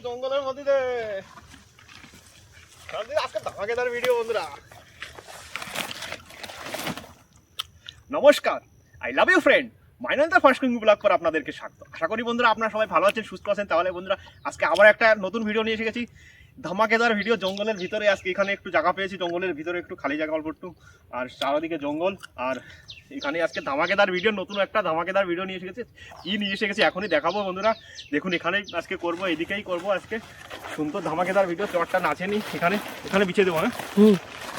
জঙ্গলের মধ্যে আজকে ধামাকেদার ভিডিও বন্ধুরা। নমস্কার, আই লাভ ইউ ফ্রেন্ড, মাইনন্দা ফার্স্ট কুকিং ব্লগ পর আপনাদেরকে স্বাগত। আশা করি বন্ধুরা আপনারা সবাই ভালো আছেন, সুস্থ আছেন। তাহলে বন্ধুরা আজকে আবার একটা নতুন ভিডিও নিয়ে এসে গেছি, ধামাকেদার ভিডিও। জঙ্গলের ভিতরে আজকে এখানে একটু জায়গা পেয়েছি, জঙ্গলের ভিতরে একটু খালি জায়গা অল্প একটু, আর চারদিকে জঙ্গল। আর এখানে আজকে ধামাকেদার ভিডিও, নতুন একটা ধামাকেদার ভিডিও নিয়ে এসে গেছে। কি নিয়ে এসে গেছি এখনই দেখাবো বন্ধুরা। দেখুন এখানেই আজকে করবো, এদিকেই করবো আজকে সুন্দর ধামাকেদার ভিডিও। চটটা নাচেনি, এখানে এখানে বিছিয়ে দেবো। হ্যাঁ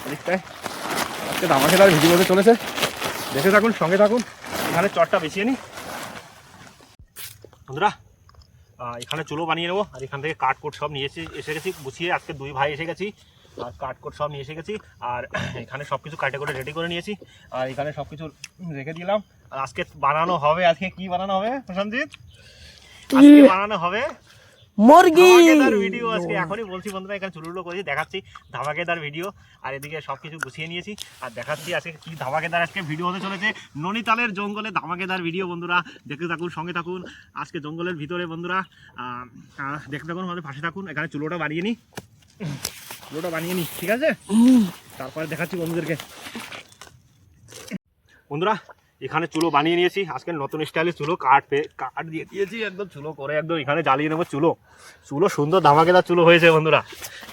এদিকটায় আজকে ধামাকেদার ভিডিও হতে চলেছে, দেখে থাকুন, সঙ্গে থাকুন। এখানে চটটা বিছিয়ে নিই বন্ধুরা। এখানে চুলো বানিয়ে নেবো, আর এখান থেকে কাঠকোট সব নিয়ে এসে গেছি গুছিয়ে। আজকে দুই ভাই এসে গেছি, আর কাঠকোট সব নিয়ে এসে গেছি। আর এখানে সব কিছু কাটে করে রেডি করে নিয়েছি, আর এখানে সব কিছু রেখে দিলাম। আর আজকে বানানো হবে, আজকে কি বানানো হবে প্রশান্তজিৎ? আজকে বানানো হবে মুরগি ভিডিও। আজকে এখনই বলছি বন্ধুরা, এখানে চুলুলো করেছি, দেখাচ্ছি ধামাকেদার ভিডিও। আর এদিকে সবকিছু গুছিয়ে নিয়েছি, আর দেখাচ্ছি আজকে কি ধামাকেদার আজকে ভিডিও হতে চলেছে। ননিতালের জঙ্গলে ধামাকেদার ভিডিও বন্ধুরা, দেখতে থাকুন, সঙ্গে থাকুন। আজকে জঙ্গলের ভিতরে বন্ধুরা, দেখতে থাকুন, আমাদের পাশে থাকুন। এখানে চুলোটা বানিয়ে নিই, চুলোটা বানিয়ে নিই, ঠিক আছে? তারপরে দেখাচ্ছি বন্ধুদেরকে। বন্ধুরা এখানে চুলো বানিয়ে নিয়েছি, আজকে নতুন স্টাইলে চুলো কাঠ দিয়ে দিয়েছি, একদম চুলো করে একদম এখানে জ্বালিয়ে নেবো। চুলো চুলো সুন্দর ধামাকেদার চুলো হয়েছে বন্ধুরা,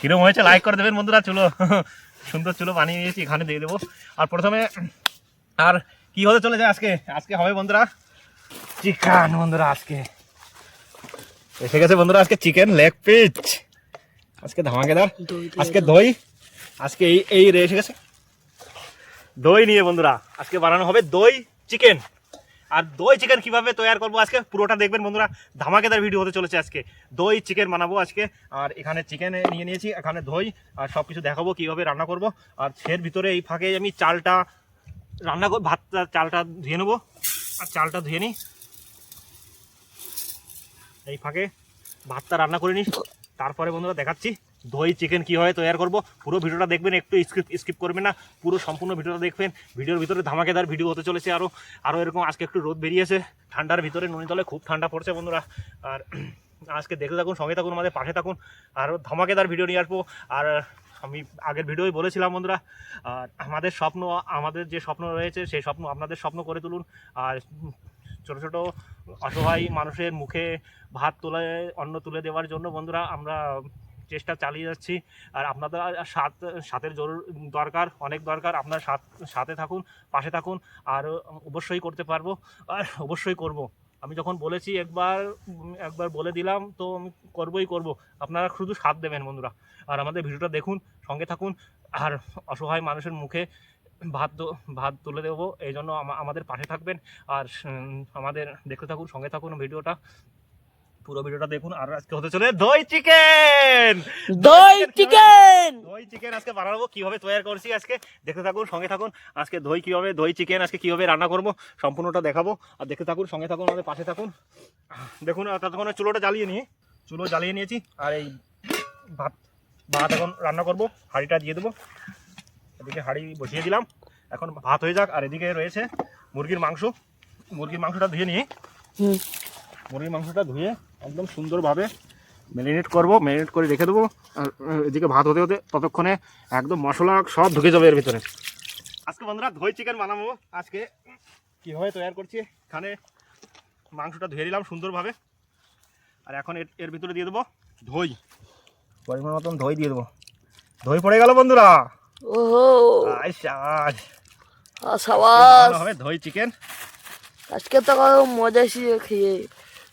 কিরকম হয়েছে লাইক করে দেবেন বন্ধুরা। চুলো সুন্দর চুলো বানিয়ে নিয়েছি, এখানে দিয়ে দেবো। আর প্রথমে আর কি হতে চলেছে আজকে? আজকে হবে বন্ধুরা চিকেন। বন্ধুরা আজকে এসে গেছে বন্ধুরা, আজকে চিকেন লেগ পিস, আজকে ধামাকেদার। আজকে দই, আজকে এই এসে গেছে দই নিয়ে বন্ধুরা। আজকে বানানো হবে দই চিকেন। আর দই চিকেন কিভাবে তৈরি করবো আজকে পুরোটা দেখবেন বন্ধুরা, ধামাকেদার ভিডিও হতে চলেছে। আজকে দই চিকেন বানাবো আজকে। আর এখানে চিকেন নিয়ে নিয়েছি, এখানে দই, আর সব কিছু দেখাবো কীভাবে রান্না করব। আর এর ভিতরে এই ফাঁকে আমি চালটা রান্না করব, ভাতটা চালটা ধুয়ে নেবো। আর চালটা ধুয়ে নিই, এই ফাঁকে ভাতটা রান্না করে নিই। তারপরে বন্ধুরা দেখাচ্ছি দই চিকেন কীভাবে তৈরি করবো। পুরো ভিডিওটা দেখবেন, একটু স্কিপ করবেন না, পুরো সম্পূর্ণ ভিডিওটা দেখবেন। ভিডিওর ভিতরে ধামাকেদার ভিডিও হতে চলেছে। আরও এরকম আজকে একটু রোদ বেরিয়েছে, ঠান্ডার ভিতরে ননিতলে খুব ঠান্ডা পড়ছে বন্ধুরা। আর আজকে দেখতে থাকুন, সঙ্গে থাকুন, আমাদের পাশে থাকুন। আরও ধামাকেদার ভিডিও নিয়ে আসবো। আর আমি আগের ভিডিওই বলেছিলাম বন্ধুরা, আর আমাদের যে স্বপ্ন রয়েছে সেই স্বপ্ন আপনাদের স্বপ্ন করে তুলুন। আর ছোটো ছোটো অসহায় মানুষের মুখে ভাত তুলে, অন্ন তুলে দেওয়ার জন্য বন্ধুরা আমরা চেষ্টা চালিয়ে যাচ্ছি। আর আপনাদের সাথের দরকার, অনেক দরকার। আপনার সাথে থাকুন, পাশে থাকুন, আর অবশ্যই করতে পারবো, আর অবশ্যই করব। আমি যখন বলেছি একবার বলে দিলাম, তো আমি করবই করব। আপনারা শুধু সাথ দেবেন বন্ধুরা, আর আমাদের ভিডিওটা দেখুন, সঙ্গে থাকুন। আর অসহায় মানুষের মুখে ভাত তুলে দেবো, এই জন্য আমাদের পাশে থাকবেন। আর আমাদের দেখতে থাকুন, সঙ্গে থাকুন ভিডিওটা, পুরো ভিডিওটা দেখুন। আর আজকে হতে চলে দই চিকেন। দই চিকেন আজকে বানাবো, কিভাবে তৈরি করছি আজকে দেখতে থাকুন, সঙ্গে থাকুন। আজকে দই চিকেন আজকে কিভাবে রান্না করব সম্পূর্ণটা দেখাবো। আর দেখতে থাকুন, সঙ্গে থাকুন, আমাদের পাশে থাকুন। দেখুন ততক্ষণ চুলোটা জ্বালিয়ে নিয়েছি। আর এই ভাত এখন রান্না করব, হাঁড়িটা দিয়ে দেবো। এদিকে হাঁড়ি বসিয়ে দিলাম, এখন ভাত হয়ে যাক। আর এদিকে রয়েছে মুরগির মাংসটা ধুয়ে নিয়ে, মুরগির মাংসটা ধুয়ে একদম সুন্দরভাবে ম্যারিনেট করে রেখে দেবো। আর এদিকে ভাত হতে হতে ততক্ষণে একদম মশলা সব ঢুকে যাবে এর ভিতরে। আজকে বন্ধুরা দই চিকেন বানাবো। আজকে কীভাবে তৈরি করছি, এখানে মাংসটা ধুয়ে দিলাম সুন্দরভাবে। আর এখন এর ভিতরে দিয়ে দেবো দই, পরিমাণ মতন দই দিয়ে দেবো। দই পড়ে গেল বন্ধুরা, হবে দই চিকেন। আজকে তো মজা খেয়ে,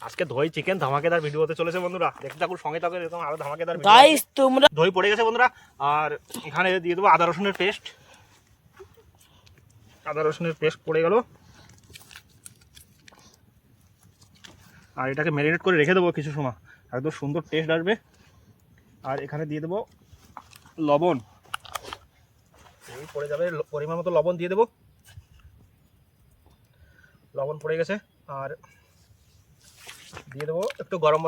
আজকে দই চিকেন ধামাকেদার ভিডিও হতে চলেছে বন্ধুরা, দেখতে থাকুন, সঙ্গে থাকুন, এরকম আরো ধামাকেদার গাইস। তোমরা দই পড়ে গেছে বন্ধুরা। আর এখানে দিয়ে দেবো আদা রসুনের পেস্ট পড়ে গেল। আর এটাকে ম্যারিনেট করে রেখে দেবো কিছু সময়, একদম সুন্দর টেস্ট আসবে। আর এখানে দিয়ে দেবো লবণ, পড়ে যাবে, পরিমাণ মতো লবণ দিয়ে দেবো। লবণ পড়ে গেছে। আর দিয়ে দেবো একটু গরম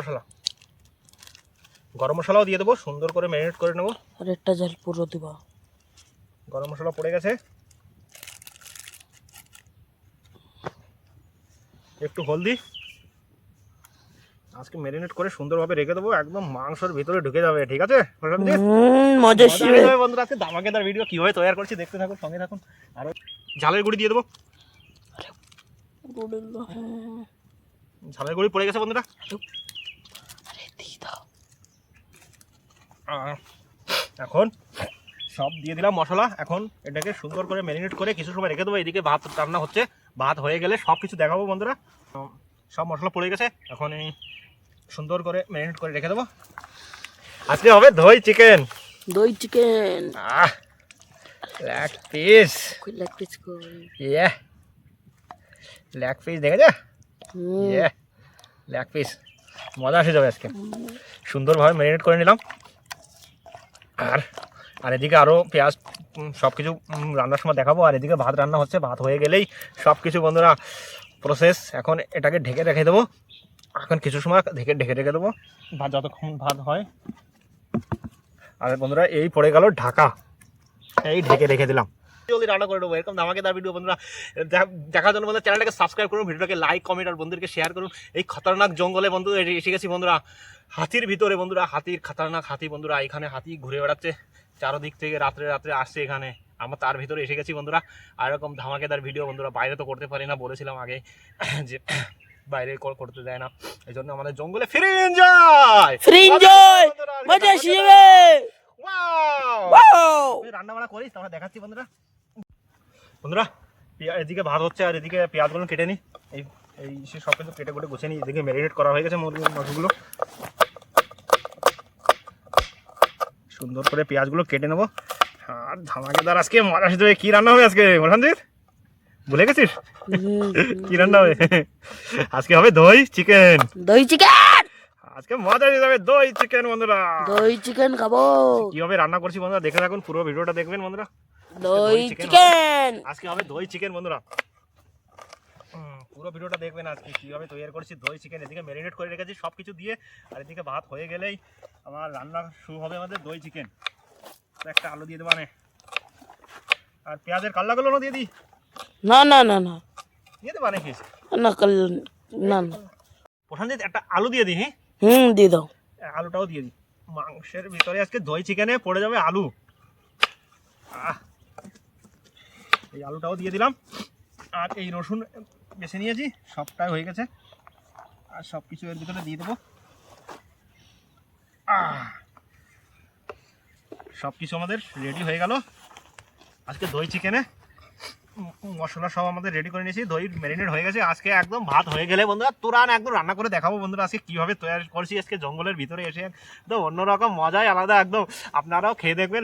মশলাও দিয়ে দেবো, সুন্দর করে ম্যারিনেট করে নেবো। আর 1 টা পুরো দিবা। গরম মশলা পড়ে গেছে। আর 1 টা পুরো দিবা। গরম মশলা পড়ে গেছে। আর এদিকে রয়েছে মুরগির মাংস, মুরগির মাংসটা ধুয়ে নিয়ে, একটু হলদি। আজকে ম্যারিনেট করে সুন্দরভাবে রেখে দেবো, একদম মাংসের ভিতরে ঢুকে যাবে। ঠিক আছে প্রশান্তজিৎ? মজা শিবে বন্ধুরা আজকে ধামাকেদার ভিডিও কিভাবে তৈরি করছি দেখতে থাকুন, সঙ্গে থাকুন। আর ঝালের গুঁড়ি দিয়ে দেবো। ঝালের গুঁড়ি পড়ে গেছে বন্ধুরা। এখন সব দিয়ে দিলাম মশলা। এখন এটাকে সুন্দর করে ম্যারিনেট করে কিছু সময় রেখে দেবো। এদিকে ভাত রান্না হচ্ছে, ভাত হয়ে গেলে সব কিছু দেখাবো বন্ধুরা। সব মশলা পড়ে গেছে, এখন এই সুন্দর করে ম্যারিনেট করে রেখে দেবো। আজকে হবে দই চিকেন। দই chicken leg piece, leg piece কই ইয়ে লেগ পিস দেখেছে? ইয়ে লেগ পিস, মজা আসে যাবে আজকে। সুন্দরভাবে ম্যারিনেট করে নিলাম। আর আর এদিকে আরও পেঁয়াজ সব কিছু রান্নার সময় দেখাবো। আর এদিকে ভাত রান্না হচ্ছে, ভাত হয়ে গেলেই সব কিছু বন্ধুরা প্রসেস। এখন এটাকে ঢেকে রেখে দেবো, এখন কিছু সময় ঢেকে রেখে দেবো, ভাত যতক্ষণ ভাত হয়। আর বন্ধুরা এই পড়ে গেল ঢাকা, এই ঢেকে রেখে দিলাম। জলদি রান্না করে দেবো। এরকম ধামাকেদার ভিডিও বন্ধুরা দেখার জন্য বন্ধুরা চ্যানেলটাকে সাবস্ক্রাইব করুন, ভিডিওটাকে লাইক কমেন্ট আর বন্ধুদেরকে শেয়ার করুন। এই খতরনাক জঙ্গলে বন্ধু এসে গেছি বন্ধুরা, হাতির ভিতরে বন্ধুরা। হাতির খতরনাক হাতি বন্ধুরা, এখানে হাতি ঘুরে বেড়াচ্ছে চারদিক থেকে, রাত্রে রাত্রে আসছে এখানে। আমরা তার ভিতরে এসে গেছি বন্ধুরা। আর এরকম ধামাকেদার ভিডিও বন্ধুরা বাইরে তো করতে পারি না, বলেছিলাম আগে যে বাইরে করতে দেয় না, এই জন্য আমাদের জঙ্গলে ফ্রি এনজয় মজা শিবে। রান্না বান্না করিস আমরা দেখাচ্ছি বন্ধুরা। বন্ধুরা এদিকে ভাত হচ্ছে আর এদিকে পেঁয়াজগুলো কেটে নিই। এই এই সব কিছু কেটে কুটে গুছিয়ে নিই। এদিকে ম্যারিনেট করা হয়ে গেছে মুরগির মাংসগুলো। সুন্দর করে পেঁয়াজগুলো কেটে নেবো। আর ধামাকেদার আজকে মজা আসতে হবে। কি রান্না হবে আজকে প্রশান্তজিৎ, ভুলে গেছিস? কি রান্না হবে আজকে? হবে দই চিকেন। দই চিকেন আজকে মজা এসে যাবে, দই চিকেন বন্ধুরা। দই চিকেন খাবো। কিভাবে রান্না করছি বন্ধুরা দেখে থাকুন, পুরো ভিডিওটা দেখবেন বন্ধুরা। দই চিকেন আজকে হবে দই চিকেন বন্ধুরা, পুরো ভিডিওটা দেখবেন আজকে কিভাবে তৈরি করছি দই চিকেন। এদিকে ম্যারিনেট করে রেখেছি সব কিছু দিয়ে। আর এদিকে ভাত হয়ে গেলেই আমার রান্না শুরু হবে আমাদের দই চিকেন। তো একটা আলু দিয়ে দেবো মানে, আর পেঁয়াজের কাল্লাগুলো দিয়ে দিই। না না না না দিয়ে দেবো মানে খেয়েছি না না না প্রশান্তজিৎ একটা আলু দিয়ে দিই। দিয়ে দাও। আলুটাও দিয়ে দিই। মাংসের ভিতরে আজকে দই চিকেনে পড়ে যাবে আলু। এই আলুটাও দিয়ে দিলাম। আর এই রসুন বেছে নিয়েছি, সবটাই হয়ে গেছে। আর সব কিছু এর ভিতরে দিয়ে দেবো। সব কিছু আমাদের রেডি হয়ে গেল আজকে দই চিকেনে। মশলা সব আমাদের রেডি করে নিয়েছি, দই ম্যারিনেট হয়ে গেছে। আজকে একদম ভাত হয়ে গেলে বন্ধুরা তুরান একদম রান্না করে দেখাবো বন্ধুরা আজকে কীভাবে তৈরি করছি। আজকে জঙ্গলের ভিতরে এসে একদম অন্যরকম মজাই আলাদা। একদম আপনারাও খেয়ে দেখবেন,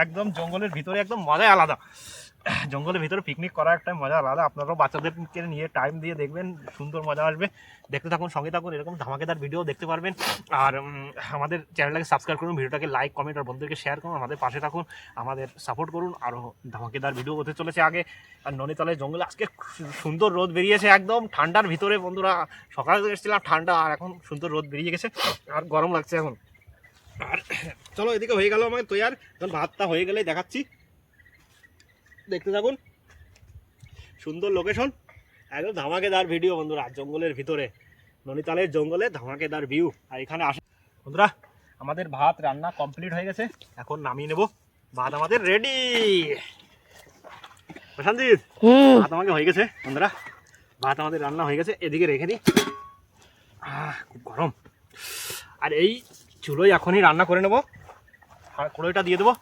একদম জঙ্গলের ভিতরে একদম মজাই আলাদা। জঙ্গলের ভিতরে পিকনিক করা একটা মজা আলাদা। আপনারাও বাচ্চাদেরকে নিয়ে টাইম দিয়ে দেখবেন, সুন্দর মজা আসবে। দেখতে থাকুন, সঙ্গে থাকুন, এরকম ধামাকেদার ভিডিও দেখতে পারবেন। আর আমাদের চ্যানেলটাকে সাবস্ক্রাইব করুন, ভিডিওটাকে লাইক কমেন্ট আর বন্ধুদেরকে শেয়ার করুন, আমাদের পাশে থাকুন, আমাদের সাপোর্ট করুন। আরও ধামাকেদার ভিডিও হতে চলেছে আগে। আর ননিতালের জঙ্গলে আজকে সুন্দর রোদ বেরিয়েছে, একদম ঠান্ডার ভিতরে বন্ধুরা। সকালে এসেছিলাম ঠান্ডা, আর এখন সুন্দর রোদ বেরিয়ে গেছে, আর গরম লাগছে এখন। আর চলো এদিকে হয়ে গেল আমার তৈরি। তখন ভাতটা হয়ে গেলেই দেখাচ্ছি, দেখতে থাকুন। সুন্দর লোকেশন, একদম ধামাকেদার ভিডিও বন্ধুরা। জঙ্গলের ভিতরে, ননিতালের জঙ্গলে ধামাকেদার ভিউ। আর এখানে আসে বন্ধুরা, আমাদের ভাত রান্না কমপ্লিট হয়ে গেছে, এখন নামিয়ে নেব। ভাত আমাদের রেডি। প্রশান্তজিৎ ভাত আমাকে হয়ে গেছে বন্ধুরা, ভাত আমাদের রান্না হয়ে গেছে। এদিকে রেখে দিই, খুব গরম। আর এই চুলোয় এখনই রান্না করে নেব। আর কড়াইটা দিয়ে দেবো।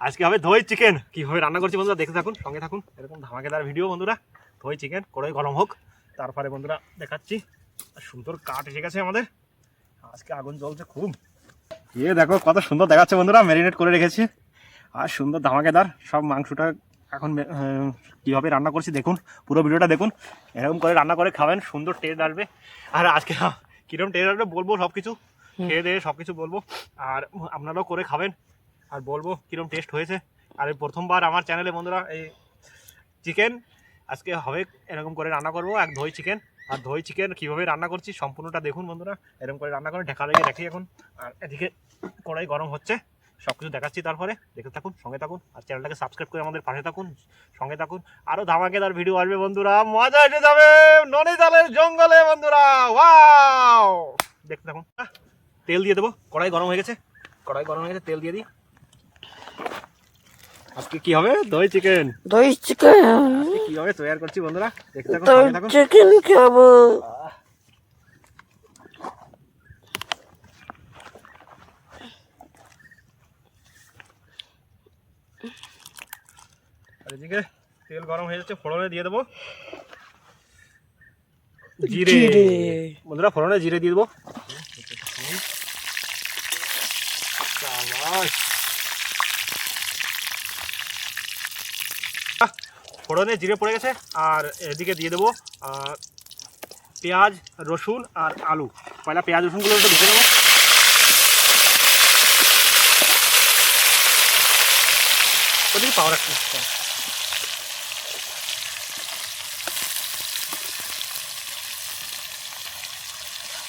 আজকে হবে দই চিকেন। কীভাবে রান্না করছি বন্ধুরা দেখতে থাকুন, সঙ্গে থাকুন, এরকম ধামাকেদার ভিডিও বন্ধুরা। দই চিকেন কড়াই গরম হোক, তারপরে বন্ধুরা দেখাচ্ছি। সুন্দর কাঠ এসে গেছে আমাদের, আজকে আগুন জ্বলছে খুব। দেখো কত সুন্দর দেখাচ্ছে বন্ধুরা, ম্যারিনেট করে রেখেছি। আর সুন্দর ধামাকেদার সব মাংসটা এখন কীভাবে রান্না করছি দেখুন, পুরো ভিডিওটা দেখুন। এরকম করে রান্না করে খাবেন, সুন্দর টেস্ট আসবে। আর আজকে কীরকম টেস্ট আসবে বলবো, সব কিছু খেয়ে দিয়ে সব কিছু বলবো। আর আপনারাও করে খাবেন আর বলবো কীরকম টেস্ট হয়েছে। আর এই প্রথমবার আমার চ্যানেলে বন্ধুরা এই চিকেন আজকে হবে, এরকম করে রান্না করবো এক দই চিকেন। আর দই চিকেন কীভাবে রান্না করছি সম্পূর্ণটা দেখুন বন্ধুরা, এরকম করে রান্না করে ঢাকা রেখে রাখি এখন। আর এদিকে কড়াই গরম হচ্ছে, সবকিছু দেখাচ্ছি, তারপরে দেখতে থাকুন, সঙ্গে থাকুন, আর চ্যানেলটাকে সাবস্ক্রাইব করে আমাদের পাশে থাকুন, সঙ্গে থাকুন। আরো ধামাকেদার ভিডিও আসবে বন্ধুরা, মজা এসে যাবে ননিতালের জঙ্গলে বন্ধুরা। ওয়াও, দেখতে থাকুন। তেল দিয়ে দেবো, কড়াই গরম হয়ে গেছে, তেল দিয়ে দিই। আজকে কি হবে? দই চিকেন। দই চিকেন। আজকে কিভাবে তৈরি করছি বন্ধুরা, দেখতে থাকুন, দই সঙ্গে থাকুন। চিকেন খাবো। আর এদিকে তেল গরম হয়ে যাচ্ছে, ফোড়নে দিয়ে দেবো জিরে। বন্ধুরা ফোড়নে জিরে দিয়ে দেবো। ফোড়নে জিরে পড়ে গেছে, আর এদিকে দিয়ে দেবো পেঁয়াজ, রসুন আর আলু। পয়লা পেঁয়াজ রসুনগুলো একটু ভেজে নেবো। ওদিকে পাওয়ার রাখছি।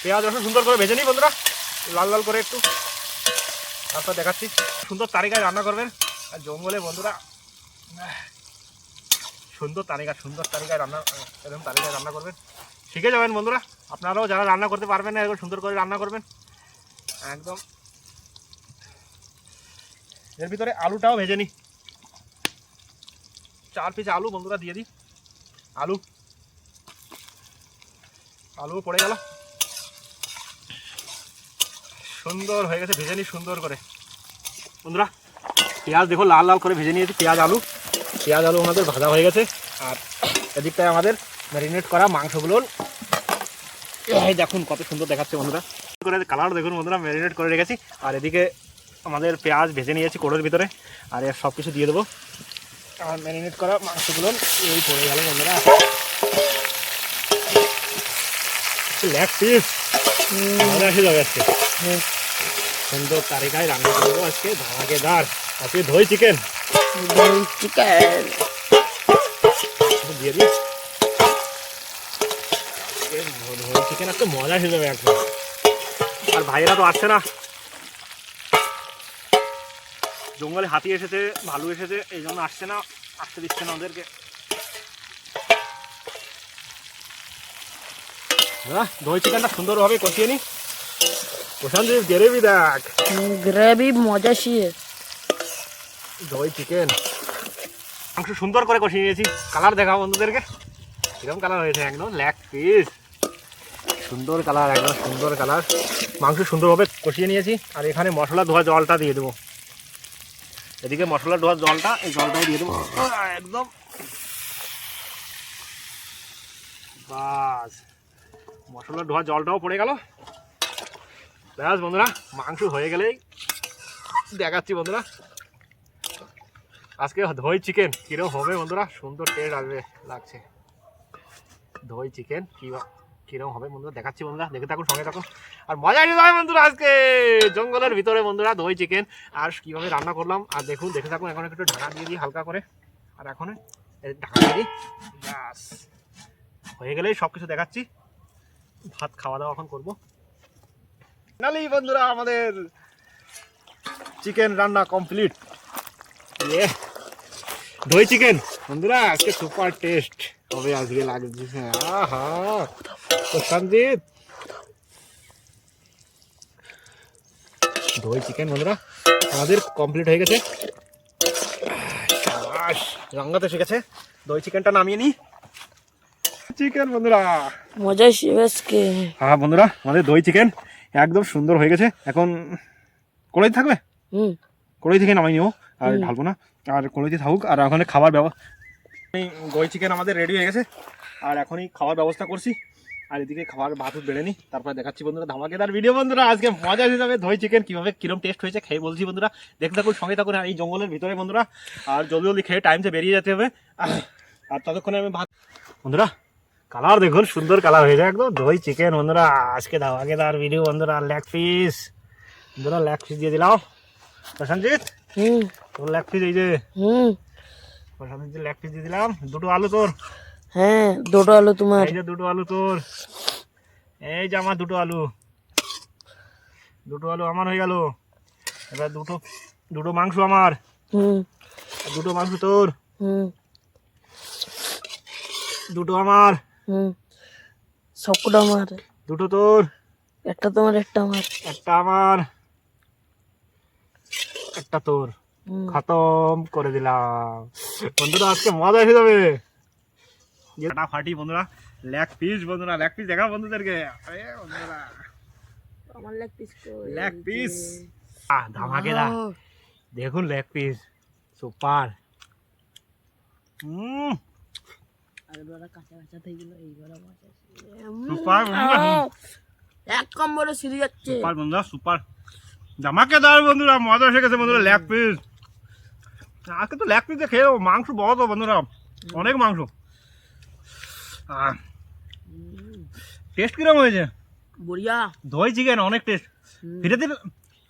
পেঁয়াজ রসুন সুন্দর করে ভেজে নিই বন্ধুরা, লাল লাল করে একটু, তারপর দেখাচ্ছি। সুন্দর তালিকায় রান্না করবেন, আর জঙ্গলে বন্ধুরা সুন্দর তালিকায় রান্না, এরকম তালিকায় রান্না করবেন, শিখে যাবেন বন্ধুরা। আপনারাও যারা রান্না করতে পারবেন না, এরকম সুন্দর করে রান্না করবেন একদম। এর ভিতরে আলুটাও ভেজে নিই, 4 পিস আলু বন্ধুরা দিয়ে দিই। আলু পড়ে গেল, সুন্দর হয়ে গেছে, ভেজে নিই সুন্দর করে বন্ধুরা। পেঁয়াজ দেখো লাল লাল করে ভেজে নিয়েছি, পেঁয়াজ আলু আমাদের ভাজা হয়ে গেছে। আর এদিকটায় আমাদের ম্যারিনেট করা মাংসগুলো দেখুন কত সুন্দর দেখাচ্ছে বন্ধুরা, করে কালার দেখুন বন্ধুরা, ম্যারিনেট করে রেখেছি। আর এদিকে আমাদের পেঁয়াজ ভেজে নিয়েছি কোটোর ভিতরে, আর এর সব কিছু দিয়ে দেবো। আর ম্যারিনেট করা মাংসগুলো এই পড়ে গেল বন্ধুরা, লেগ পিস মজা এসে যাবে আজকে। সুন্দর তালিকায় রান্না করবো আজকে ধামাকেদার, আজকে দই চিকেন দিয়ে দিই। দই চিকেন আজকে মজা এসে যাবে একদম। আর ভাইয়েরা তো আসছে না, জঙ্গলে হাতি এসেছে, ভালু এসেছে, এই জন্য আসতে দিচ্ছে না ওদেরকে। দই চিকেনটা সুন্দরভাবে কষিয়ে নি। প্রশান্তি গ্রেভি দেখ, গ্রেভি মজা শিয়ে। দই চিকেন মাংস সুন্দর করে কষিয়ে নিয়েছি। কালার দেখাও বন্ধুদেরকে, এরকম কালার হয়েছে একদম লেগ পিস, সুন্দর কালার, একদম সুন্দর কালার। মাংস সুন্দরভাবে কষিয়ে নিয়েছি। আর এখানে মশলা ধোয়া জলটা দিয়ে দেবো, এদিকে মশলা ধোয়া জলটা, এই জলটাই দিয়ে দেবো একদম। বাস, মশলা ধোয়া জলটাও পড়ে গেল। ব্যাস বন্ধুরা, মাংস হয়ে গেলেই দেখাচ্ছি বন্ধুরা আজকে দই চিকেন কিরকম হবে বন্ধুরা, সুন্দর টেস্ট আসবে লাগছে। দই চিকেন কিরকম হবে বন্ধুরা দেখাচ্ছি বন্ধুরা, দেখে থাকুন, সঙ্গে থাকুন, আর মজা এসে যাবে বন্ধুরা আজকে জঙ্গলের ভিতরে বন্ধুরা দই চিকেন। আর কিভাবে রান্না করলাম আর দেখুন, দেখে থাকুন। এখন একটু ঢাকা দিয়ে দিই হালকা করে, আর এখন ঢাকা দিয়ে দিই। ব্যাস হয়ে গেলেই সব কিছু দেখাচ্ছি। ভাত খাওয়া দাওয়া এখন করবো। নালি বন্ধুরা আমাদের চিকেন রান্না কমপ্লিট। দই চিকেন বন্ধুরা আজকে সুপার টেস্ট হবে আজকে লাগছে। আহা সঞ্জিত, দই চিকেন বন্ধুরা আমাদের কমপ্লিট হয়ে গেছে। রান্নাতে শিখেছে, দই চিকেনটা নামিয়ে নি। চিকেন বন্ধুরা মজা শিবেসকে। হ্যাঁ বন্ধুরা, আমাদের দই চিকেন একদম সুন্দর হয়ে গেছে। এখন কড়াই থাকবে, কড়াই থেকে নামাই নিও, আর ঢালবো না, আর কড়াইতে থাকুক। আর ওখানে খাবার ব্যবস্থা, দই চিকেন আমাদের রেডি হয়ে গেছে, আর এখনই খাওয়ার ব্যবস্থা করছি। আর এদিকে খাবার ভাত বেড়ে নিই, তারপরে দেখাচ্ছি বন্ধুরা ধামাকেদার ভিডিও বন্ধুরা। আজকে মজা এসে যাবে, দই চিকেন কীভাবে কিরম টেস্ট হয়েছে খেয়ে বলছি বন্ধুরা, দেখতে থাকুন, সঙ্গে থাকুন। আর এই জঙ্গলের ভিতরে বন্ধুরা, আর জলদি জলদি খেয়ে টাইমসে বেরিয়ে যেতে হবে। আর ততক্ষণে আমি ভাত বন্ধুরা, কালার দেখুন সুন্দর কালার হয়ে যায় একদম। দই চিকেন বন্ধুরা আজকে ধামাকেদার ভিডিও বন্ধুরা। লেগ পিস বন্ধুরা, লেগ পিস দিয়ে দিলাম। প্রশান্তজিৎ তোর লেগ পিস, এই যে প্রশান্তজিৎ লেগ পিস দিয়ে দিলাম। দুটো আলু তোর, হ্যাঁ দুটো আলু তোমার, এই যে দুটো আলু তোর, এই যে আমার দুটো আলু আমার হয়ে গেল। এবার দুটো দুটো মাংস আমার, হুম দুটো মাংস তোর, হুম দুটো আমার, হুম সবকটা আমার, দুটো তোর, একটা তোমার একটা আমার। একটা আমার, একটা তোর। হুম খতম করে দিলাম বন্ধুরা, আজকে মজা এসে যাবে। ফাটাফাটি বন্ধুরা, লেগ পিস বন্ধুরা, লেগ পিস দেখা বন্ধুদেরকে। আরে বন্ধুরা, আমার লেগ পিস লেগ পিস ধামাকেদার, দেখুন লেগ পিস সুপার। কাঁচা কাঁচা থেকে গেল, এইবার সুপার এক কম্বলে সিঁড়ি যাচ্ছে। সুপার বন্ধুরা, সুপার ধামাকেদার বন্ধুরা, মজা এসে গেছে বন্ধুরা। লেগ পিস আজকে তো লেগ পিস দিয়ে খেয়ে মাংস বড় তো বন্ধুরা, অনেক মাংস। টেস্ট কিরকম হয়েছে? বড়িয়া। দই চিকেন অনেক টেস্ট। ফিরে দিন,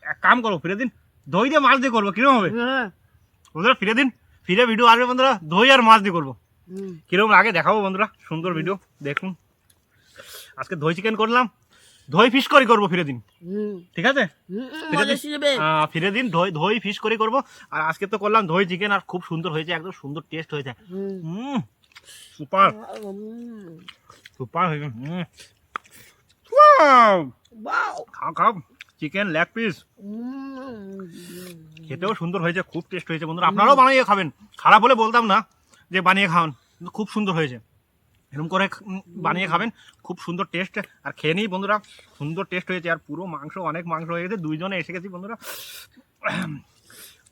এক কাম করো, ফিরে দিন দই দিয়ে মাছ দিয়ে করবো, কিরকম হবে বন্ধুরা? ফিরে দিন, ফিরে ভিডিও আসবে বন্ধুরা, দই আর মাছ দিয়ে করবো, কিরকম আগে দেখাবো বন্ধুরা। সুন্দর ভিডিও দেখুন। আজকে দই চিকেন করলাম, দই ফিশ করি করবো ফিরে দিন, ঠিক আছে? ফিরে দিন দই দই ফিশ করি করবো। আর আজকে তো করলাম দই চিকেন, আর খুব সুন্দর হয়েছে, একদম সুন্দর টেস্ট হয়েছে। সুপার সুপার হয়েছে। খাও খাও, চিকেন লেগ পিস খেতেও সুন্দর হয়েছে, খুব টেস্ট হয়েছে বন্ধুরা। আপনারাও বানিয়ে খাবেন, খারাপ হলে বলতাম না যে বানিয়ে খাওয়ান, কিন্তু খুব সুন্দর হয়েছে। এরকম করে বানিয়ে খাবেন, খুব সুন্দর টেস্ট। আর খেয়ে নিই বন্ধুরা, সুন্দর টেস্ট হয়েছে। আর পুরো মাংস, অনেক মাংস হয়ে গেছে, দুইজনে এসে গেছি বন্ধুরা,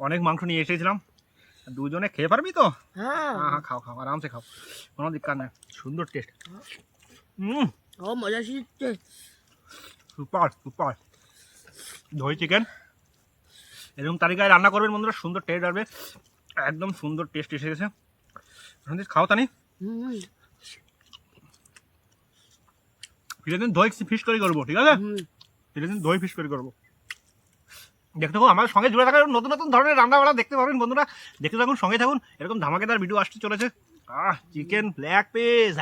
অনেক মাংস নিয়ে এসেছিলাম। দুজনে খেয়ে পারবি তো? হ্যাঁ হ্যাঁ, খাও খাও, আরামসে খাও, কোনো দিক্কত নেই, সুন্দর টেস্ট। মজা শিখছে, সুপার সুপার দই চিকেন এরকম তালিকায় রান্না করবেন বন্ধুরা, সুন্দর টেস্ট আসবে, একদম সুন্দর টেস্ট এসে গেছে। খাও তানি, ফিরে দিন দই ফিশ করে করবো, ঠিক আছে? ফিরে দিন দই ফিশ করে করবো। দেখতে থাকুন আমাদের সঙ্গে জুড়ে থাকুন, নতুন নতুন ধরনের রান্না বান্না দেখতে পাবেন বন্ধুরা, দেখতে থাকুন, সঙ্গে থাকুন, এরকম ধামাকেদার ভিডিও আসতে চলেছে। চিকেন লেগ পিস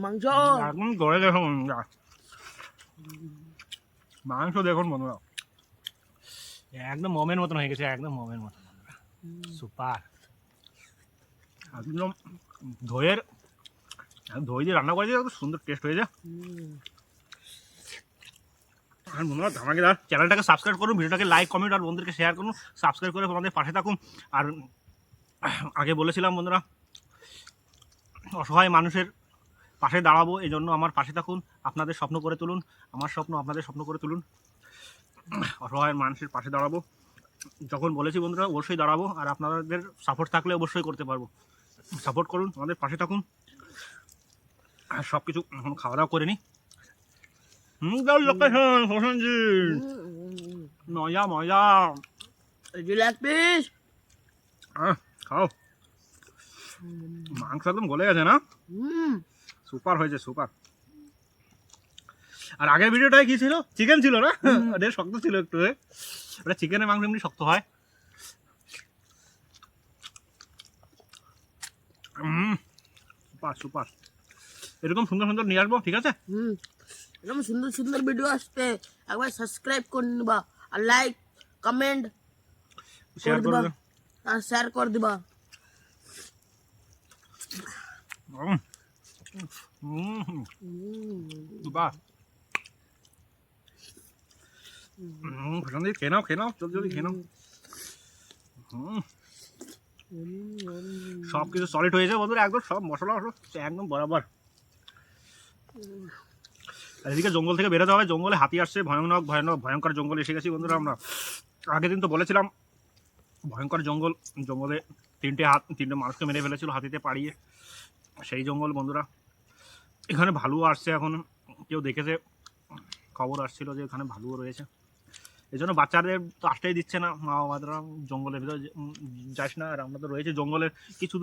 মাংস একদম গড়ে দেখুন বন্ধুরা, মাংস দেখুন বন্ধুরা, একদম মমের মতন হয়ে গেছে, একদম মমের মতন বন্ধুরা, সুপার। একদম দইয়ের, দই দিয়ে রান্না করেছে, একদম সুন্দর টেস্ট হয়েছে। আর বন্ধুরা ধামাকেদার, চ্যানেলটাকে সাবস্ক্রাইব করুন, ভিডিওটাকে লাইক কমেন্ট আর বন্ধুদেরকে শেয়ার করুন, সাবস্ক্রাইব করে আমাদের পাশে থাকুন। আর আগে বলেছিলাম বন্ধুরা, অসহায় মানুষের পাশে দাঁড়াবো, এই জন্য আমার পাশে থাকুন, আপনাদের স্বপ্ন করে তুলুন, আমার স্বপ্ন আপনাদের স্বপ্ন করে তুলুন। অসহায় মানুষের পাশে দাঁড়াবো, যখন বলেছি বন্ধুরা অবশ্যই দাঁড়াবো। আর আপনাদের সাপোর্ট থাকলে অবশ্যই করতে পারবো, সাপোর্ট করুন, আমাদের পাশে থাকুন। আর সব কিছু এখন খাওয়া দাওয়া করে নিই। লোকেশন হোসেনজি, মজা মজা, লেগ পিস খাও। মাংস একদম গলে গেছে না, সুপার হয়েছে, সুপার। আর আগের ভিডিওটায় কি ছিল? চিকেন ছিল না, ওটা শক্ত ছিল একটু, ওটা চিকেনের মাংস এমনি শক্ত হয়। সুপার সুপার, এরকম সুন্দর সুন্দর নিয়ে আসবো, ঠিক আছে? এরকম সুন্দর সুন্দর ভিডিও আসতে একবার সাবস্ক্রাইব করে নিবা, আর লাইক কমেন্ট শেয়ার করে দিবা, আর শেয়ার করে দিবা। বাহ, খেয়ে নাও, খেয়ে নাও, জলদি জলদি খেয়ে নাও। সব কিছু সলিড হয়েছে বন্ধুরা, একদম সব মশলা একদম বরাবর। আর এদিকে জঙ্গল থেকে বেরোতে হবে, জঙ্গলে হাতি আসছে, ভয়ানক ভয়ানক ভয়ঙ্কর জঙ্গলে এসে গেছি বন্ধুরা আমরা। আগের দিন তো বলেছিলাম ভয়ঙ্কর জঙ্গল, জঙ্গলে তিনটে মানুষকে মেরে ফেলেছিল হাতিতে পাড়িয়ে, সেই জঙ্গল বন্ধুরা। এখানে ভালুও আসছে, এখন কেউ দেখেছে, খবর আসছিল যে এখানে ভালুও রয়েছে, এই জন্য বাচ্চাদের তো আসতেই দিচ্ছে না মা বাবারা, জঙ্গলের ভিতরে যাস না। আর আমরা তো রয়েছি জঙ্গলের কিছু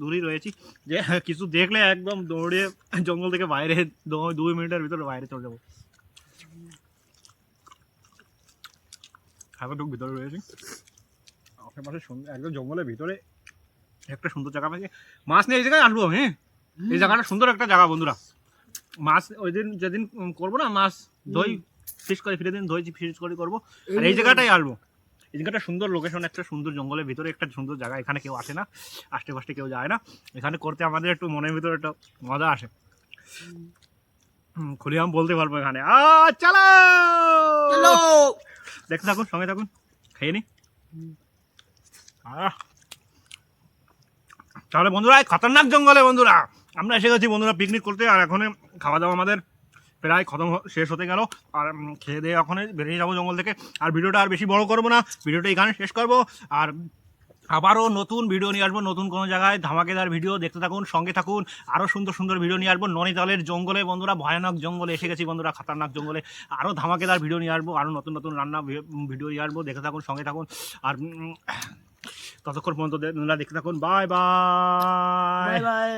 দূরেই রয়েছি, যে কিছু দেখলে একদম দৌড়ে জঙ্গল থেকে বাইরে 2 মিনিটের ভিতরে বাইরে চলে যাবো। এতটুকু ভিতরে রয়েছি, আশেপাশে একদম জঙ্গলের ভিতরে একটা সুন্দর জায়গা পাইছে, মাছ নিয়ে এই জায়গায় আসবো। হ্যাঁ, এই জায়গাটা সুন্দর একটা জায়গা বন্ধুরা। মাছ ওই দিন যেদিন করবো না, মাছ দই ফিশ করে, ফিরে দিন দই ফিশ করে করবো, আর এই জায়গাটাই আসবো। এই জায়গাটা সুন্দর লোকেশন, একটা সুন্দর জঙ্গলের ভিতরে একটা সুন্দর জায়গা, এখানে কেউ আসে না, আশেপাশে কেউ যায় না, এখানে করতে আমাদের একটু মনের ভিতরে একটা মজা আসে। খুলে আমি বলতে পারবো এখানে চলো চলো দেখতে থাকুন, সঙ্গে থাকুন, খেয়ে নি। তাহলে বন্ধুরা এই খতরনাক জঙ্গলে বন্ধুরা আমরা এসে গেছি বন্ধুরা পিকনিক করতে, আর এখন খাওয়া দাওয়া আমাদের প্রায় খতম শেষ হতে গেল, আর খেয়ে দিয়ে এখন বেরিয়ে যাবো জঙ্গল থেকে। আর ভিডিওটা আর বেশি বড় করবো না, ভিডিওটা এখানে শেষ করবো। আর আবারও নতুন ভিডিও নিয়ে আসবো, নতুন কোনো জায়গায় ধামাকেদার ভিডিও দেখতে থাকুন, সঙ্গে থাকুন। আরও সুন্দর সুন্দর ভিডিও নিয়ে আসবো নৈনিতালের জঙ্গলে বন্ধুরা, ভয়ানক জঙ্গলে এসে গেছি বন্ধুরা, খতরনাক জঙ্গলে। আরও ধামাকেদার ভিডিও নিয়ে আসবো, আরও নতুন নতুন রান্না ভিডিও নিয়ে আসবো, দেখতে থাকুন, সঙ্গে থাকুন। আর ততক্ষণ পর্যন্ত দেখতে থাকুন, বাই বাই। Bye bye.